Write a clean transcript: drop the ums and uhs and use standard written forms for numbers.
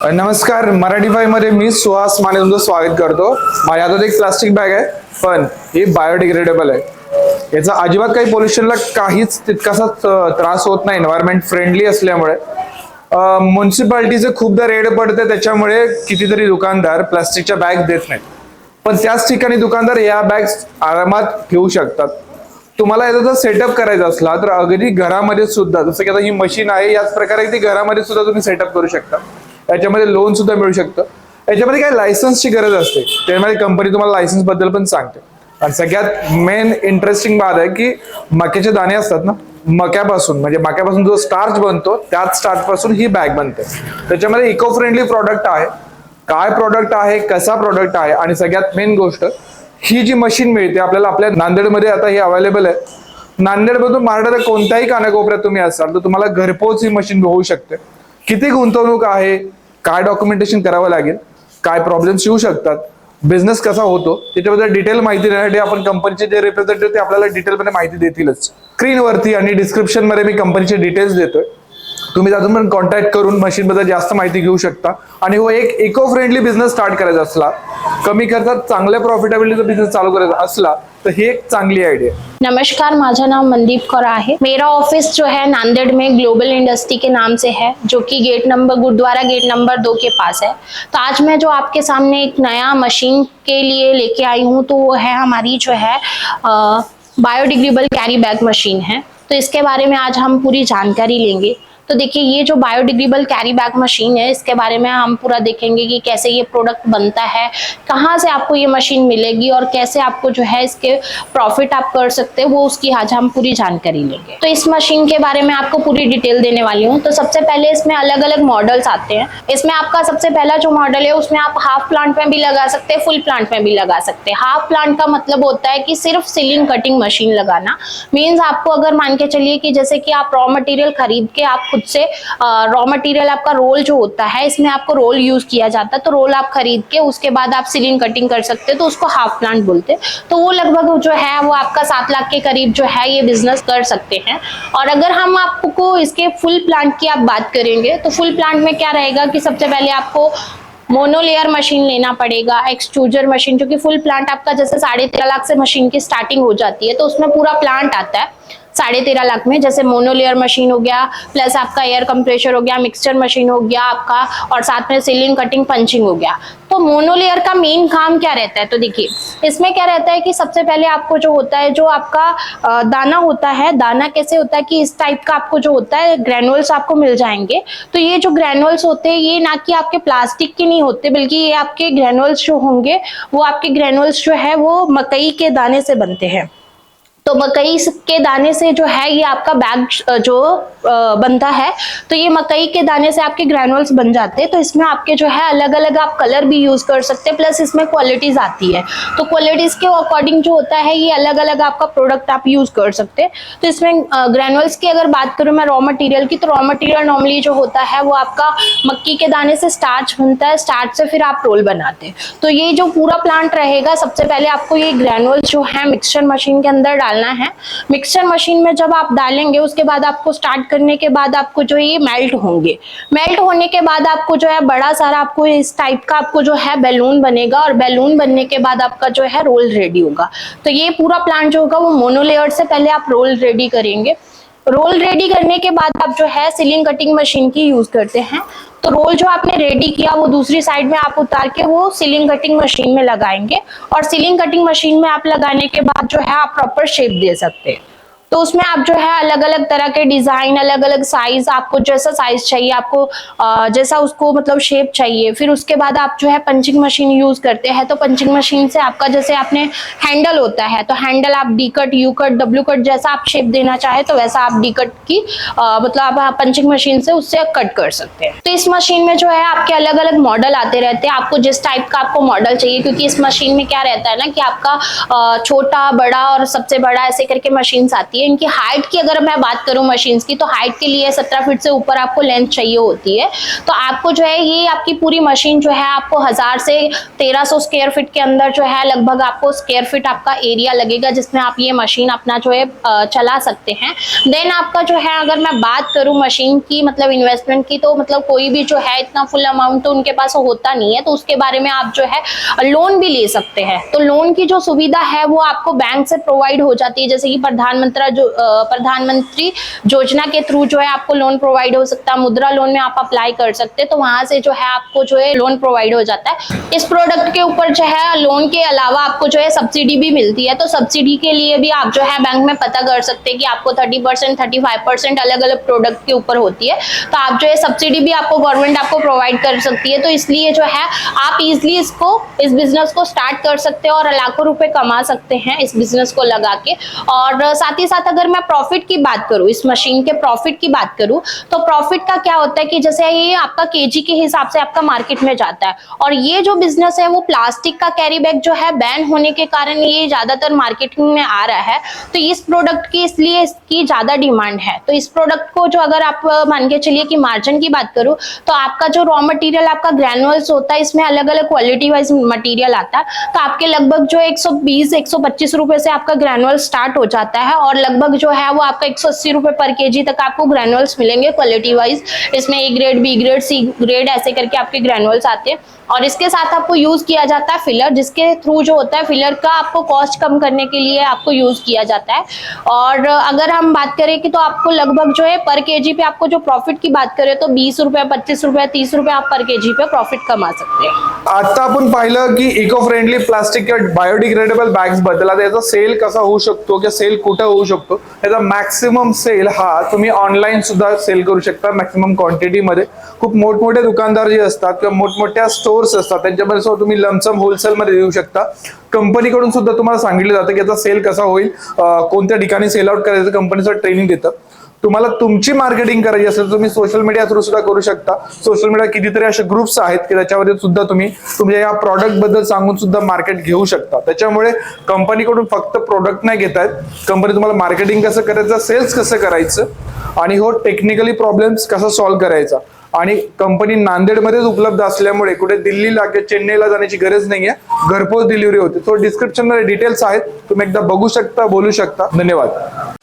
नमस्कार, मराठी फाय मध्ये मी सुहास माने तुमचं स्वागत करतो. माझ्या हातात एक प्लास्टिक बॅग आहे, पण ही बायोडिग्रेडेबल आहे. याचा अजिबात काही पोल्युशनला काहीच तितकासा त्रास होत नाही. एन्व्हायरमेंट फ्रेंडली असल्यामुळे म्युन्सिपाल्टीचे खूपदा रेड पडते, त्याच्यामुळे कितीतरी दुकानदार प्लास्टिकच्या बॅग देत नाहीत. पण त्याच ठिकाणी दुकानदार या बॅग्स आरामात ठेवू शकतात. तुम्हाला याचा सेटअप करायचा असला तर अगदी घरामध्ये सुद्धा, जसं की आता ही मशीन आहे, याच प्रकारे ती घरामध्ये सुद्धा तुम्ही सेटअप करू शकता. याच्यामध्ये लोन सुद्धा मिळू शकतं. याच्यामध्ये काही लायसन्सची गरज असते, त्यामध्ये कंपनी तुम्हाला लायसन्स बद्दल पण सांगते. आणि सगळ्यात मेन इंटरेस्टिंग बात आहे की मक्याचे दाणे असतात ना, मक्यापासून जो स्टार्च बनतो, त्याच स्टार्च पासून ही बॅग बनते. त्याच्यामध्ये इको फ्रेंडली प्रोडक्ट आहे. काय प्रोडक्ट आहे, कसा प्रोडक्ट आहे, आणि सगळ्यात मेन गोष्ट, ही जी मशीन मिळते आपल्याला आपल्या नांदेडमध्ये आता ही अवेलेबल आहे. नांदेडमधून महाराष्ट्राच्या कोणत्याही कानाकोपऱ्यात तुम्ही असाल तर तुम्हाला घरपोच ही मशीन होऊ शकते. किती गुंतवणूक आहे, काय डॉक्युमेंटेशन करावं लागेल, काय प्रॉब्लेम्स येऊ शकतात, बिझनेस कसा होतो, त्याच्याबद्दल डिटेल माहिती देण्यासाठी आपण कंपनीचे जे रिप्रेझेंटेटिव्ह ते आपल्याला डिटेलमध्ये माहिती देतीलच. स्क्रीनवरती आणि डिस्क्रिप्शन मध्ये मी कंपनीचे डिटेल्स देतोय. तुम्ही त्यातून पण कॉन्टॅक्ट करून मशीन बद्दल जास्त माहिती घेऊ शकता. आणि हो, एक इको फ्रेंडली बिझनेस स्टार्ट करायचा असला, कमी खर्चात चांगल्या प्रॉफिटेबिलिटीचा बिझनेस चालू करायचा असला तर ही एक चांगली आयडिया. नमस्कार, माझा नाम मनदीप कौर है। मेरा ऑफिस जो है नांदेड़ में ग्लोबल इंडस्ट्री के नाम से है, जो कि गुरुद्वारा गेट नंबर 2 के पास है। तो आज मैं जो आपके सामने एक नया मशीन के लिए लेके आई हूँ, तो वो है हमारी जो है बायोडिग्रेडेबल कैरी बैग मशीन है। तो इसके बारे में आज हम पूरी जानकारी लेंगे। तो देखिए, ये जो बायोडिग्रेडेबल कैरी बैग मशीन है, इसके बारे में हम पूरा देखेंगे कि कैसे ये प्रोडक्ट बनता है, कहाँ से आपको ये मशीन मिलेगी और कैसे आपको जो है इसके प्रॉफिट आप कर सकते हैं, वो उसकी आज हम पूरी जानकारी लेंगे। तो इस मशीन के बारे में आपको पूरी डिटेल देने वाली हूँ। तो सबसे पहले इसमें अलग अलग मॉडल्स आते हैं। इसमें आपका सबसे पहला जो मॉडल है, उसमें आप हाफ प्लांट में भी लगा सकते हैं, फुल प्लांट में भी लगा सकते हैं। हाफ प्लांट का मतलब होता है कि सिर्फ सीलिंग कटिंग मशीन लगाना। मीन्स आपको अगर मान के चलिए कि जैसे कि आप रॉ मटेरियल खरीद के आप से रॉ मटेरियल, आपका रोल जो होता है, इसमें आपको रोल यूज किया जाता है, तो रोल आप खरीद के उसके बाद आप सीलिंग कटिंग कर सकते हैं, तो उसको हाफ प्लांट बोलते हैं। तो वो लगभग जो है वो आपका 7 लाख के करीब जो है ये बिजनेस कर सकते हैं। और अगर हम आपको इसके फुल प्लांट की आप बात करेंगे, तो फुल प्लांट में क्या रहेगा कि सबसे पहले आपको मोनोलेयर मशीन लेना पड़ेगा, एक्सट्रूजर मशीन, जो कि फुल प्लांट आपका जैसे 13.5 लाख से मशीन की स्टार्टिंग हो जाती है, तो उसमें पूरा प्लांट आता है 13.5 लाख में। जैसे मोनोलेयर मशीन हो गया, प्लस आपका एयर कंप्रेशर हो गया, मिक्सचर मशीन हो गया आपका, और साथ में सीलिंग कटिंग पंचिंग हो गया। तो मोनोलेयर का मेन काम क्या रहता है, तो देखिए इसमें क्या रहता है कि सबसे पहले आपको जो होता है, जो आपका दाना होता है, दाना कैसे होता है कि इस टाइप का आपको जो होता है ग्रेनुअल्स आपको मिल जाएंगे। तो ये जो ग्रेनुअल्स होते हैं, ये ना कि आपके प्लास्टिक के नहीं होते, बल्कि ये आपके ग्रेनुअल्स जो होंगे, वो आपके ग्रेनुअल्स जो है वो मकई के दाने से बनते हैं। तो मकई के दाने से जो है ये आपका बैग जो बनता है, तो ये मकई के दाने से आपके ग्रेनुअल्स बन जाते हैं। तो इसमें आपके जो है अलग अलग आप कलर भी यूज कर सकते हैं, प्लस इसमें क्वालिटीज आती है। तो क्वालिटीज के अकॉर्डिंग जो होता है, ये अलग अलग आपका प्रोडक्ट आप यूज कर सकते हैं। तो इसमें ग्रेनुअल्स की अगर बात करूं मैं रॉ मटेरियल की, तो रॉ मटेरियल नॉर्मली जो होता है वो आपका मक्की के दाने से स्टार्च बनता है, स्टार्च से फिर आप रोल बनाते हैं। तो ये जो पूरा प्लांट रहेगा, सबसे पहले आपको ये ग्रेनुअल्स जो है मिक्सचर मशीन के अंदर डालना है। मिक्सचर मशीन में जब आप डालेंगे, उसके बाद आपको स्टार्ट करने के बाद आपको जो ये मेल्ट होंगे, मेल्ट होने के बाद आपको जो है बड़ा सारा आपको इस टाइप का आपको जो है बैलून बनेगा, और बैलून बनने के बाद आपका जो है रोल रेडी होगा। तो ये पूरा प्लांट जो होगा वो मोनोलेयर से पहले आप रोल रेडी करेंगे। रोल रेडी करने के बाद आप जो है सीलिंग कटिंग मशीन की यूज करते हैं। तो रोल जो आपने रेडी किया वो दूसरी साइड में आप उतार के वो सीलिंग कटिंग मशीन में लगाएंगे, और सीलिंग कटिंग मशीन में आप लगाने के बाद जो है आप प्रॉपर शेप दे सकते हैं। तो उसमें आप जो है अलग अलग तरह के डिजाइन, अलग अलग साइज, आपको जैसा साइज चाहिए, आपको जैसा उसको मतलब शेप चाहिए। फिर उसके बाद आप जो है पंचिंग मशीन यूज करते हैं। तो पंचिंग मशीन से आपका जैसे आपने हैंडल होता है, तो हैंडल आप D cut, you cut, W cut, जैसा आप शेप देना चाहे तो वैसा आप डी कट की मतलब आप पंचिंग मशीन से उससे कट कर सकते हैं। तो इस मशीन में जो है आपके अलग अलग मॉडल आते रहते हैं, आपको जिस टाइप का आपको मॉडल चाहिए, क्योंकि इस मशीन में क्या रहता है ना कि आपका छोटा, बड़ा और सबसे बड़ा ऐसे करके मशीन आती है। जाती है। इनकी हाइट की अगर मैं बात करूं मशीन्स की, तो हाइट के लिए 17 फीट से ऊपर आपको लेंथ चाहिए होती है। तो आपको जो है ये आपकी पूरी मशीन जो है आपको 1000 से 1300 स्क्वायर फीट के अंदर जो है लगभग आपको स्क्वायर फीट आपका एरिया लगेगा, जिसमें आप ये मशीन अपना जो है चला सकते हैं। देन आपका जो है अगर मैं बात करूं मशीन की मतलब इन्वेस्टमेंट की, तो मतलब कोई भी जो है इतना फुल अमाउंट तो उनके पास होता नहीं है, तो उसके बारे में आप जो है लोन भी ले सकते हैं। तो लोन की जो सुविधा है वो आपको बैंक से प्रोवाइड हो जाती है, जैसे कि प्रधानमंत्री योजना के थ्रू जो है आपको लोन प्रोवाइड हो सकता है। मुद्रा लोन में आप अप्लाई कर सकते हैं, तो वहां से जो है आपको जो है लोन प्रोवाइड हो जाता है। इस प्रोडक्ट के ऊपर जो है लोन के अलावा आपको जो है सब्सिडी भी मिलती है। तो सब्सिडी के लिए भी आप जो है बैंक में पता कर सकते हैं कि आपको 30% 35% अलग अलग प्रोडक्ट के ऊपर होती है। तो आप जो है सब्सिडी भी आपको गवर्नमेंट आपको प्रोवाइड कर सकती है। तो इसलिए जो है आप इजिली इस बिजनेस को स्टार्ट कर सकते हैं और लाखों रुपए कमा सकते हैं इस बिजनेस को लगा के। और साथ ही साथ अगर मैं प्रॉफिट की बात करूं, इस मशीन के प्रॉफिट की बात करूं, तो प्रॉफिट का क्या होता है कि जैसे ये आपका केजी के हिसाब से आपका मार्केट में जाता है। और ये जो बिजनेस है वो प्लास्टिक का कैरी बैग जो है बैन होने के कारण ये ज्यादातर मार्केटिंग में आ रहा है। तो इस प्रोडक्ट की इसलिए इसकी ज्यादा डिमांड है। तो इस प्रोडक्ट को जो अगर आप मान के चलिए कि मार्जिन की बात करूं, तो आपका जो रॉ मटेरियल आपका ग्रैनुअल्स होता है, इसमें अलग अलग क्वालिटी वाइज मटेरियल आता है। तो आपके लगभग जो 120-125 रुपए से आपका ग्रैनुअल स्टार्ट हो जाता है, और लगभग जो है वो आपका 180 रुपए पर केजी तक आपको ग्रैनुअल्स मिलेंगे क्वालिटी वाइज। इसमें A grade, B grade, C grade ऐसे करके आपके ग्रैनुअल्स आते हैं। और इसके साथ आपको यूज किया जाता है फिलर, जिसके थ्रू जो होता है फिलर का आपको कॉस्ट कम करने के लिए आपको यूज किया जाता है। और अगर हम बात करें कि तो आपको लगभग जो है पर केजी पे आपको जो प्रॉफिट की बात करें तो 20 रुपए, 25 रुपए, 30 रुपए आप पर केजी पे प्रॉफिट कमा सकते हैं। आता आपण पाहिलं की इको फ्रेंडली प्लास्टिक किंवा बायोडिग्रेडेबल बॅग्स बद्दल आता याचा सेल कसा होऊ शकतो किंवा सेल कुठं होऊ शकतो, याचा मॅक्सिमम सेल हा तुम्ही ऑनलाईन सुद्धा सेल करू शकता मॅक्सिमम क्वांटिटी मध्ये। खूप मोठमोठे दुकानदार जे असतात किंवा मोठमोठ्या स्टोर्स असतात त्यांच्यामध्ये सुद्धा तुम्ही लमसम होलसेल मध्ये देऊ शकता। कंपनीकडून सुद्धा तुम्हाला सांगितलं जातं की याचा सेल कसा होईल, कोणत्या ठिकाणी सेल आउट करायचं कंपनीचं ट्रेनिंग देतं। तुम्हाला तुमची मार्केटिंग करायची असेल तर तुम्ही सोशल मीडिया थ्रू सुद्धा करू शकता। सोशल मीडिया कितीतरी असे ग्रुप्स आहेत की त्याच्यामध्ये सुद्धा तुम्ही तुमच्या या प्रॉडक्ट बद्दल सांगून सुद्धा मार्केट घेऊ शकता। त्याच्यामुळे कंपनीकडून फक्त प्रोडक्ट नाही घेत आहेत, कंपनी तुम्हाला मार्केटिंग कसं करायचं, सेल्स कसं करायचं आणि हो टेक्निकली प्रॉब्लेम्स कसा सॉल्व्ह करायचा। आणि कंपनी नांदेडमध्येच उपलब्ध असल्यामुळे कुठे दिल्लीला किंवा चेन्नईला जाण्याची गरज नाहीये, घरपोच डिलिव्हरी होते। तो डिस्क्रिप्शन मध्ये डिटेल्स आहेत, तुम्ही एकदा बघू शकता, बोलू शकता। धन्यवाद।